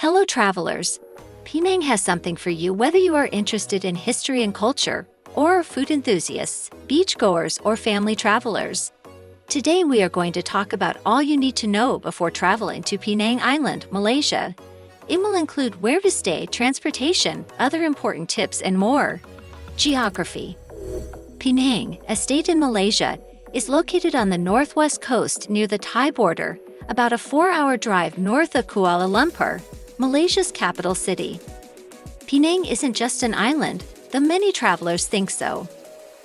Hello travelers! Penang has something for you whether you are interested in history and culture, or are food enthusiasts, beachgoers, or family travelers. Today we are going to talk about all you need to know before traveling to Penang Island, Malaysia. It will include where to stay, transportation, other important tips, and more. Geography. Penang, a state in Malaysia, is located on the northwest coast near the Thai border, about a 4-hour drive north of Kuala Lumpur, Malaysia's capital city. Penang isn't just an island, though many travelers think so.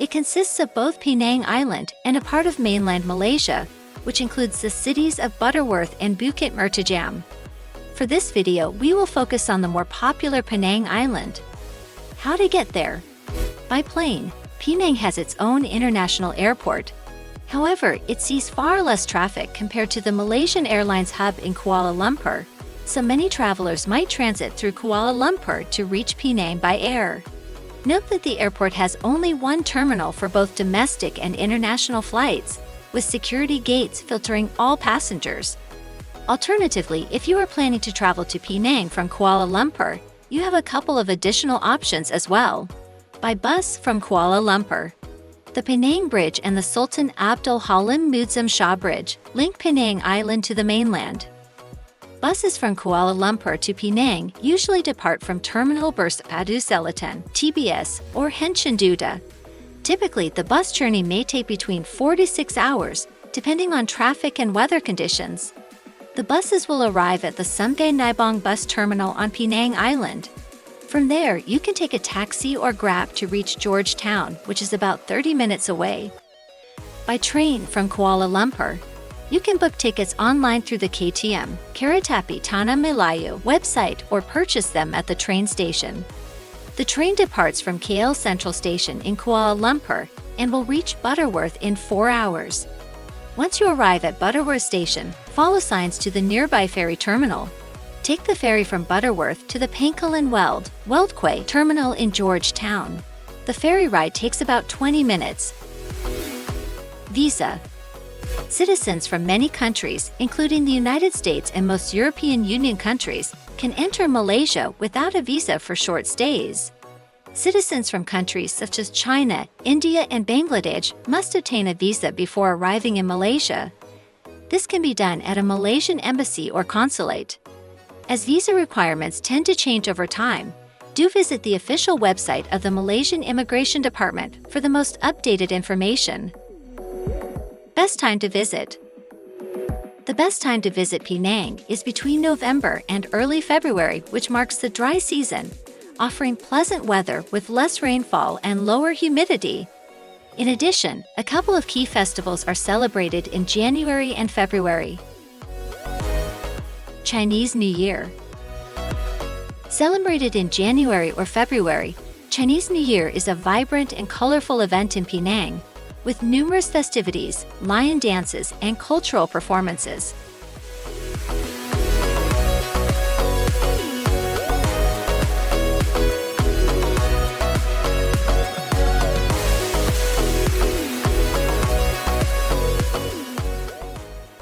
It consists of both Penang Island and a part of mainland Malaysia, which includes the cities of Butterworth and Bukit Mertajam. For this video, we will focus on the more popular Penang Island. How to get there? By plane. Penang has its own international airport. However, it sees far less traffic compared to the Malaysian Airlines hub in Kuala Lumpur, so many travelers might transit through Kuala Lumpur to reach Penang by air. Note that the airport has only one terminal for both domestic and international flights, with security gates filtering all passengers. Alternatively, if you are planning to travel to Penang from Kuala Lumpur, you have a couple of additional options as well. By bus from Kuala Lumpur. The Penang Bridge and the Sultan Abdul Halim Muazzam Shah Bridge link Penang Island to the mainland. Buses from Kuala Lumpur to Penang usually depart from Terminal Bus Padu Selatan (TBS) or Henshin Duda. Typically, the bus journey may take between 4 to 6 hours, depending on traffic and weather conditions. The buses will arrive at the Sungai Nibong bus terminal on Penang Island. From there, you can take a taxi or Grab to reach Georgetown, which is about 30 minutes away. By train from Kuala Lumpur, you can book tickets online through the KTM, Keretapi Tanah Melayu website or purchase them at the train station. The train departs from KL Central Station in Kuala Lumpur and will reach Butterworth in 4 hours. Once you arrive at Butterworth Station, follow signs to the nearby ferry terminal. Take the ferry from Butterworth to the Pangkalan Weldquay terminal in Georgetown. The ferry ride takes about 20 minutes. Visa. Citizens from many countries, including the United States and most European Union countries, can enter Malaysia without a visa for short stays. Citizens from countries such as China, India, and Bangladesh must obtain a visa before arriving in Malaysia. This can be done at a Malaysian embassy or consulate. As visa requirements tend to change over time, do visit the official website of the Malaysian Immigration Department for the most updated information. Best time to visit. The best time to visit Penang is between November and early February, which marks the dry season, offering pleasant weather with less rainfall and lower humidity. In addition, a couple of key festivals are celebrated in January and February. Chinese New Year. Celebrated in January or February, Chinese New Year is a vibrant and colorful event in Penang, with numerous festivities, lion dances, and cultural performances.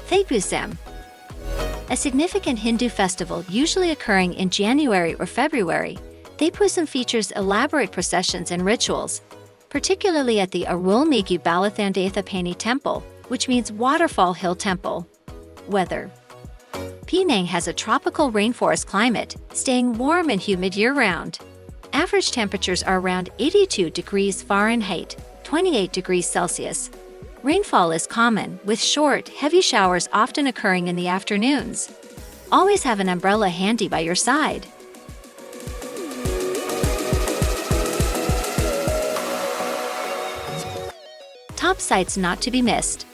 Thaipusam. A significant Hindu festival usually occurring in January or February, Thaipusam features elaborate processions and rituals, particularly at the Arulmigu Balathandathapani Temple, which means Waterfall Hill Temple. Weather. Penang has a tropical rainforest climate, staying warm and humid year-round. Average temperatures are around 82 degrees Fahrenheit, 28 degrees Celsius. Rainfall is common, with short, heavy showers often occurring in the afternoons. Always have an umbrella handy by your side. Top sites not to be missed.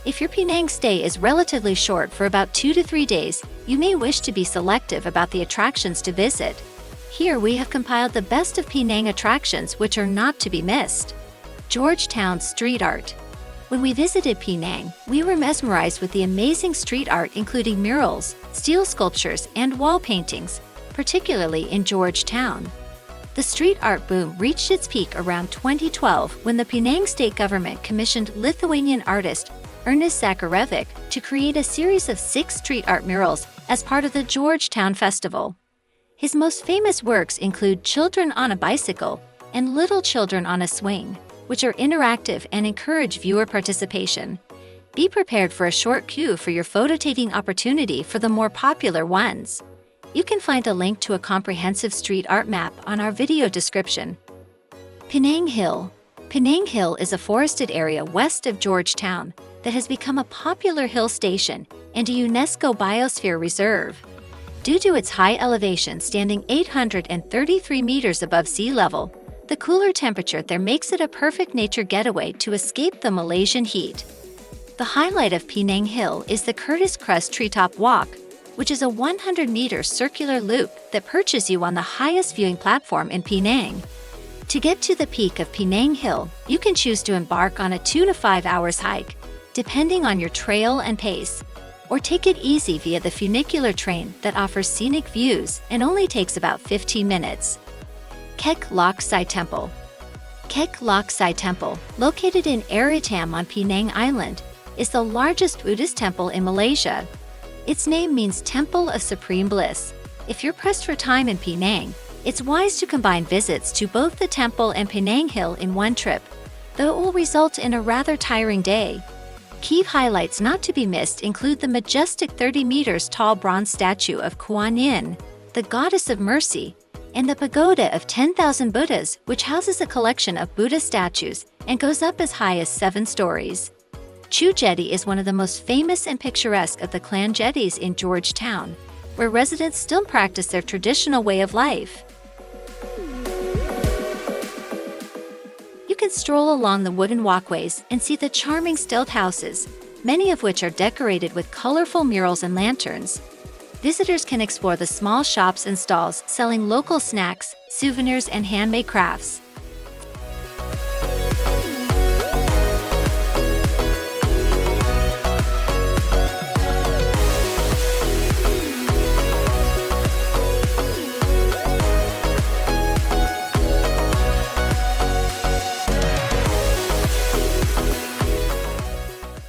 If your Penang stay is relatively short for about 2 to 3 days, you may wish to be selective about the attractions to visit. Here we have compiled the best of Penang attractions which are not to be missed. Georgetown street art. When we visited Penang, we were mesmerized with the amazing street art including murals, steel sculptures, and wall paintings, particularly in Georgetown. The street art boom reached its peak around 2012 when the Penang state government commissioned Lithuanian artist Ernest Zakarevic to create a series of 6 street art murals as part of the Georgetown Festival. His most famous works include Children on a Bicycle and Little Children on a Swing, which are interactive and encourage viewer participation. Be prepared for a short queue for your photo-taking opportunity for the more popular ones. You can find a link to a comprehensive street art map on our video description. Penang Hill. Penang Hill is a forested area west of Georgetown that has become a popular hill station and a UNESCO Biosphere Reserve. Due to its high elevation standing 833 meters above sea level, the cooler temperature there makes it a perfect nature getaway to escape the Malaysian heat. The highlight of Penang Hill is the Curtis Crust Treetop Walk, which is a 100-meter circular loop that perches you on the highest viewing platform in Penang. To get to the peak of Penang Hill, you can choose to embark on a 2 to 5 hours hike, depending on your trail and pace, or take it easy via the funicular train that offers scenic views and only takes about 15 minutes. Kek Lok Sai Temple. Kek Lok Sai Temple, located in Aritam on Penang Island, is the largest Buddhist temple in Malaysia. Its name means Temple of Supreme Bliss. If you're pressed for time in Penang, it's wise to combine visits to both the temple and Penang Hill in one trip, though it will result in a rather tiring day. Key highlights not to be missed include the majestic 30 meters tall bronze statue of Kuan Yin, the goddess of mercy, and the pagoda of 10,000 Buddhas, which houses a collection of Buddha statues and goes up as high as 7 stories. Jetty is one of the most famous and picturesque of the clan jetties in Georgetown, where residents still practice their traditional way of life. You can stroll along the wooden walkways and see the charming stilt houses, many of which are decorated with colorful murals and lanterns. Visitors can explore the small shops and stalls selling local snacks, souvenirs, and handmade crafts.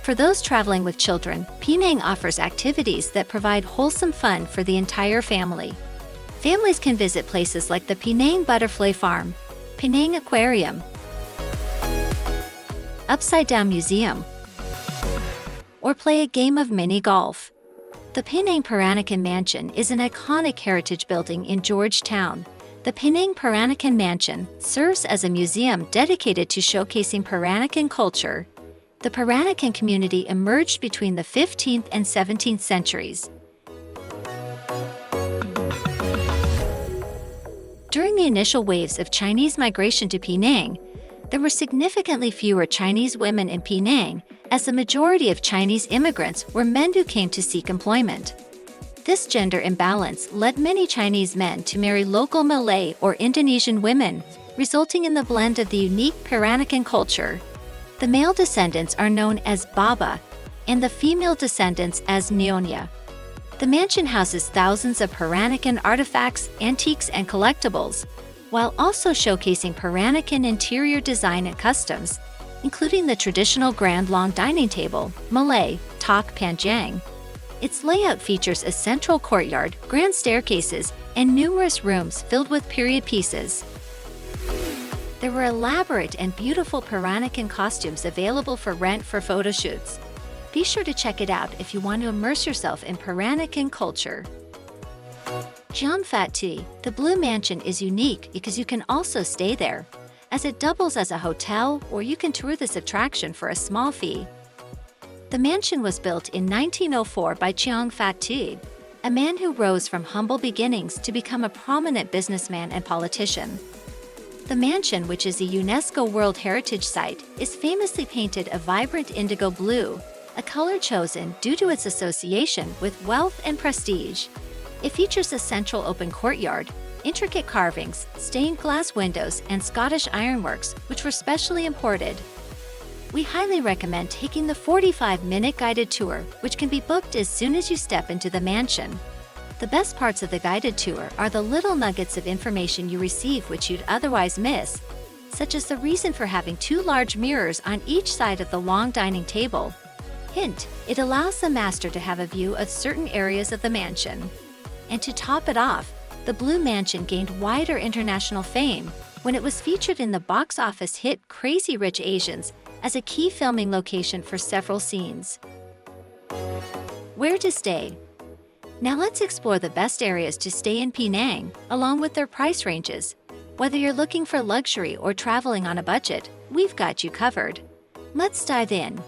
For those traveling with children, Penang offers activities that provide wholesome fun for the entire family. Families can visit places like the Penang Butterfly Farm, Penang Aquarium, Upside Down Museum, or play a game of mini golf. The Penang Peranakan Mansion is an iconic heritage building in Georgetown. The Penang Peranakan Mansion serves as a museum dedicated to showcasing Peranakan culture. The Peranakan community emerged between the 15th and 17th centuries. During the initial waves of Chinese migration to Penang, there were significantly fewer Chinese women in Penang, as the majority of Chinese immigrants were men who came to seek employment. This gender imbalance led many Chinese men to marry local Malay or Indonesian women, resulting in the blend of the unique Peranakan culture. The male descendants are known as Baba, and the female descendants as Nyonya. The mansion houses thousands of Peranakan artifacts, antiques, and collectibles, while also showcasing Peranakan interior design and customs, including the traditional grand long dining table, Malay, Tok Panjang. Its layout features a central courtyard, grand staircases, and numerous rooms filled with period pieces. There were elaborate and beautiful Peranakan costumes available for rent for photo shoots. Be sure to check it out if you want to immerse yourself in Peranakan culture. Cheong Fatt. The Blue Mansion is unique because you can also stay there, as it doubles as a hotel, or you can tour this attraction for a small fee. The mansion was built in 1904 by Cheong Fatt, a man who rose from humble beginnings to become a prominent businessman and politician. The mansion, which is a UNESCO World Heritage Site, is famously painted a vibrant indigo blue, a color chosen due to its association with wealth and prestige. It features a central open courtyard, intricate carvings, stained glass windows, and Scottish ironworks, which were specially imported. We highly recommend taking the 45-minute guided tour, which can be booked as soon as you step into the mansion. The best parts of the guided tour are the little nuggets of information you receive which you'd otherwise miss, such as the reason for having 2 large mirrors on each side of the long dining table. Hint, it allows the master to have a view of certain areas of the mansion. And to top it off, the Blue Mansion gained wider international fame when it was featured in the box office hit Crazy Rich Asians as a key filming location for several scenes. Where to stay? Now let's explore the best areas to stay in Penang, along with their price ranges. Whether you're looking for luxury or traveling on a budget, we've got you covered. Let's dive in.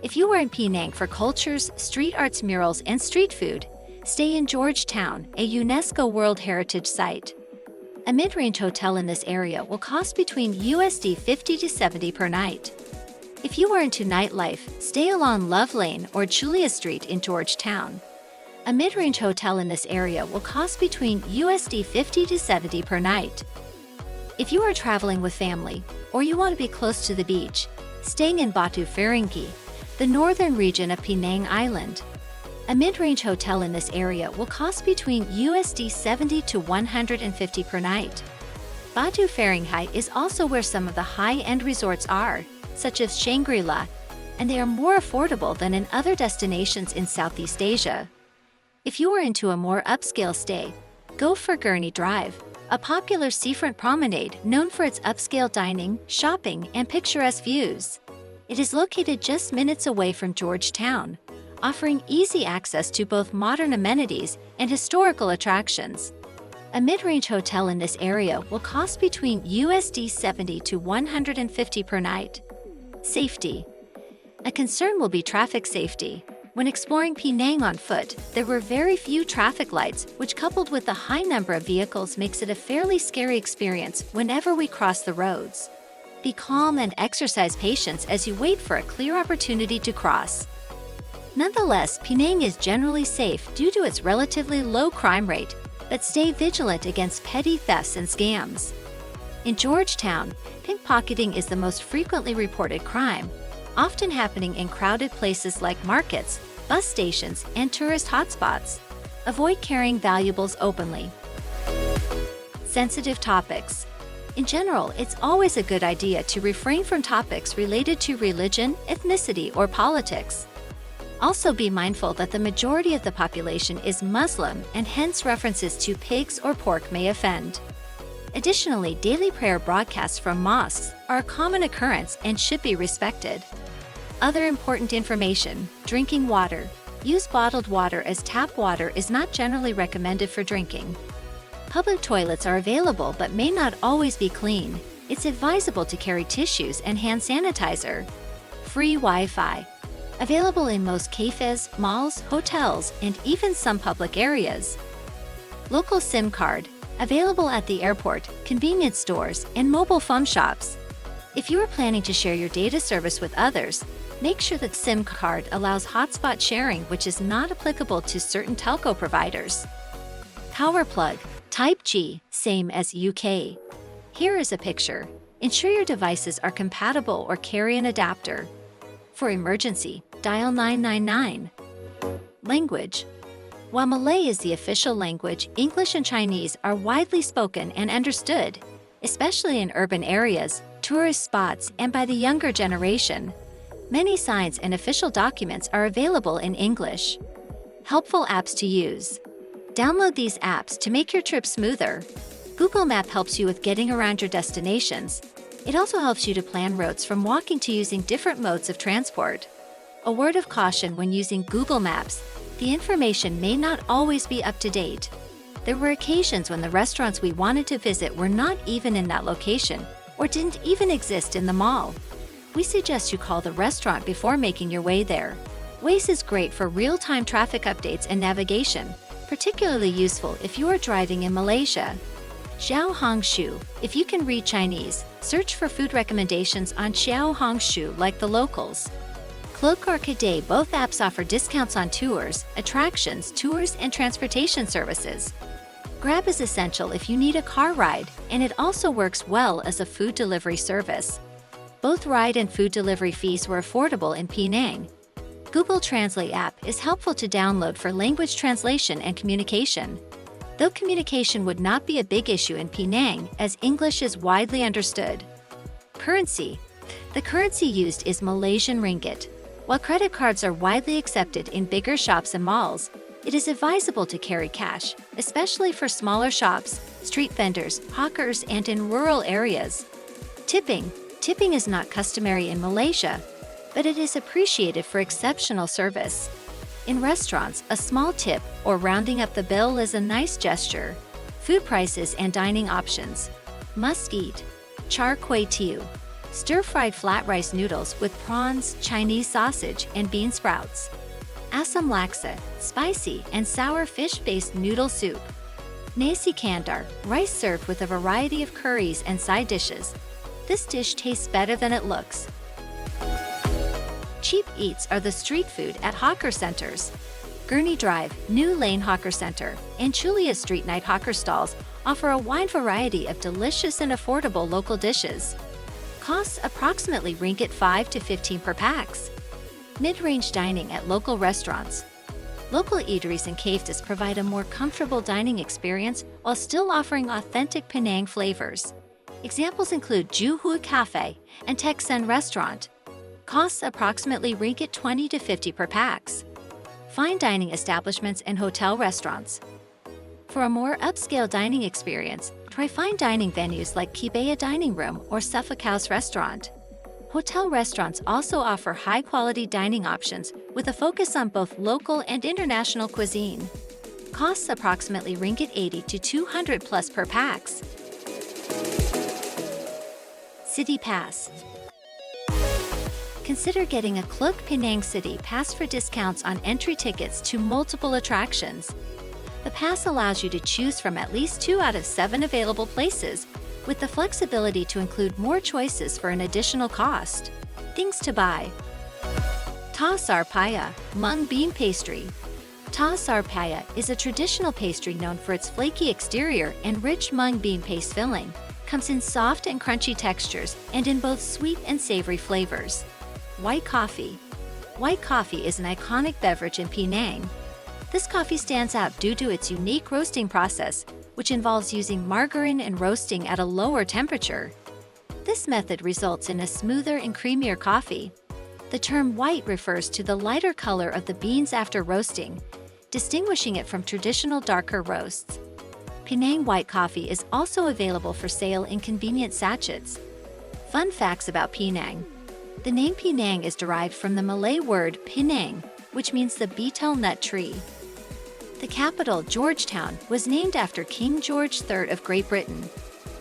If you are in Penang for cultures, street arts murals, and street food, stay in Georgetown, a UNESCO World Heritage Site. A mid-range hotel in this area will cost between USD 50 to 70 per night. If you are into nightlife, stay along Love Lane or Julia Street in Georgetown. A mid-range hotel in this area will cost between USD 50 to 70 per night. If you are traveling with family, or you want to be close to the beach, staying in Batu Ferringhi, the northern region of Penang Island. A mid-range hotel in this area will cost between USD 70 to 150 per night. Batu Ferringhi is also where some of the high-end resorts are, such as Shangri-La, and they are more affordable than in other destinations in Southeast Asia. If you are into a more upscale stay, go for Gurney Drive, a popular seafront promenade known for its upscale dining, shopping, and picturesque views. It is located just minutes away from Georgetown, offering easy access to both modern amenities and historical attractions. A mid-range hotel in this area will cost between USD 70 to 150 per night. Safety. A concern will be traffic safety. When exploring Penang on foot, there were very few traffic lights, which coupled with the high number of vehicles makes it a fairly scary experience whenever we cross the roads. Be calm and exercise patience as you wait for a clear opportunity to cross. Nonetheless, Penang is generally safe due to its relatively low crime rate, but stay vigilant against petty thefts and scams. In Georgetown, pickpocketing is the most frequently reported crime, often happening in crowded places like markets, bus stations, and tourist hotspots. Avoid carrying valuables openly. Sensitive topics. In general, it's always a good idea to refrain from topics related to religion, ethnicity, or politics. Also be mindful that the majority of the population is Muslim and hence references to pigs or pork may offend. Additionally, daily prayer broadcasts from mosques are a common occurrence and should be respected. Other important information: drinking water. Use bottled water as tap water is not generally recommended for drinking. Public toilets are available but may not always be clean. It's advisable to carry tissues and hand sanitizer. Free Wi-Fi. Available in most cafes, malls, hotels, and even some public areas. Local SIM card. Available at the airport, convenience stores, and mobile phone shops. If you are planning to share your data service with others, make sure that SIM card allows hotspot sharing, which is not applicable to certain telco providers. Power plug. Type G, same as UK. Here is a picture. Ensure your devices are compatible or carry an adapter. For emergency, dial 999. Language. While Malay is the official language, English and Chinese are widely spoken and understood, especially in urban areas, tourist spots, and by the younger generation. Many signs and official documents are available in English. Helpful apps to use. Download these apps to make your trip smoother. Google Map helps you with getting around your destinations. It also helps you to plan routes from walking to using different modes of transport. A word of caution when using Google Maps: the information may not always be up to date. There were occasions when the restaurants we wanted to visit were not even in that location, or didn't even exist in the mall. We suggest you call the restaurant before making your way there. Waze is great for real-time traffic updates and navigation, particularly useful if you are driving in Malaysia. Xiao Hong Shu. If you can read Chinese, search for food recommendations on Xiao Hong Shu like the locals. Cloak or Cadet. Both apps offer discounts on tours, attractions, tours, and transportation services. Grab is essential if you need a car ride, and it also works well as a food delivery service. Both ride and food delivery fees were affordable in Penang. Google Translate app is helpful to download for language translation and communication. Though communication would not be a big issue in Penang, as English is widely understood. Currency. The currency used is Malaysian ringgit. While credit cards are widely accepted in bigger shops and malls, it is advisable to carry cash, especially for smaller shops, street vendors, hawkers, and in rural areas. Tipping. Tipping is not customary in Malaysia, but it is appreciated for exceptional service. In restaurants, a small tip or rounding up the bill is a nice gesture. Food prices and dining options. Must eat. Char kwee teow. Stir-fried flat rice noodles with prawns, Chinese sausage, and bean sprouts. Asam laksa, spicy and sour fish-based noodle soup. Nasi kandar, rice served with a variety of curries and side dishes. This dish tastes better than it looks. Cheap eats are the street food at hawker centers. Gurney Drive, New Lane Hawker Center, and Chulia Street Night Hawker stalls offer a wide variety of delicious and affordable local dishes. Costs approximately ringgit 5 to 15 per pax. Mid-range dining at local restaurants. Local eateries and cafes provide a more comfortable dining experience while still offering authentic Penang flavors. Examples include Juhu Cafe and Texan Restaurant. Costs approximately ringgit 20 to 50 per pax. Fine dining establishments and hotel restaurants. For a more upscale dining experience, try fine dining venues like Kibaya Dining Room or Suffolk House Restaurant. Hotel restaurants also offer high-quality dining options with a focus on both local and international cuisine. Costs approximately ringgit 80 to 200 plus per pax. City Pass. Consider getting a Kluk Penang City Pass for discounts on entry tickets to multiple attractions. The pass allows you to choose from at least 2 out of 7 available places, with the flexibility to include more choices for an additional cost. Things to buy. Ta Sar Paya, mung bean pastry. Ta Sar Paya is a traditional pastry known for its flaky exterior and rich mung bean paste filling. Comes in soft and crunchy textures and in both sweet and savory flavors. White coffee. White coffee is an iconic beverage in Penang. This coffee stands out due to its unique roasting process, which involves using margarine and roasting at a lower temperature. This method results in a smoother and creamier coffee. The term white refers to the lighter color of the beans after roasting, distinguishing it from traditional darker roasts. Penang white coffee is also available for sale in convenient sachets. Fun facts about Penang. The name Penang is derived from the Malay word pinang, which means the betel nut tree. The capital, Georgetown, was named after King George III of Great Britain.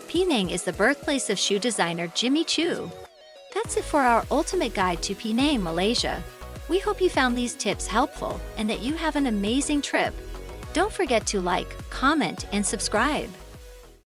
Penang is the birthplace of shoe designer Jimmy Choo. That's it for our ultimate guide to Penang, Malaysia. We hope you found these tips helpful and that you have an amazing trip. Don't forget to like, comment, and subscribe.